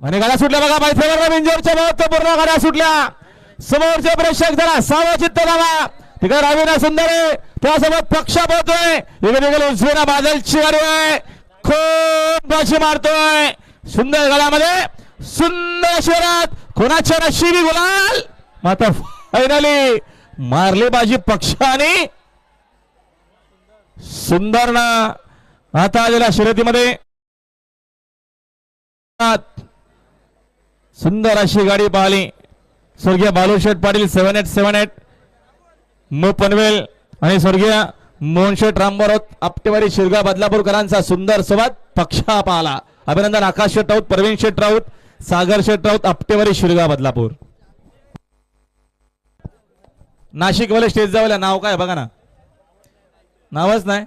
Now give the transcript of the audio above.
आणि गाड्या सुटल्या बघा मैत्रीवर बिंजोरच्या महत्वपूर्ण गाड्या सुटल्या. समोरचे प्रेक्षक जरा सावचित्त लावा. तिकडे रावीना सुंदर आहे त्यासोबत पक्षा पोहतोय. इकडे उजवीना बादलची गाडी आहे. खूप बाशी मारतोय सुंदर गळ्यामध्ये सुंदर शहरात कोणाच्या नशिबी गुलाल मात्र फायनली मारली बाजी पक्षाने सुंदर ना. आता आलेल्या शर्यतीमध्ये सुंदर अशी गाडी पाहिली. स्वर्गीय बालूशेठ पाटील 7878 मो पनवेल आणि स्वर्गीय मोहनशेठ रामबरोत आपटेवाडी शिरगाव बदलापूरकरांचा सुंदर सोबत पक्षा पाहला. अभिनंदन आकाश शेठ राऊत, प्रवीण शेठ राऊत, सागर शेठ राऊत, आपटेवाडी शिरगाव बदलापूर. नाशिक वाले स्टेज जावल्या नाव काय बघा ना, नावच नाही.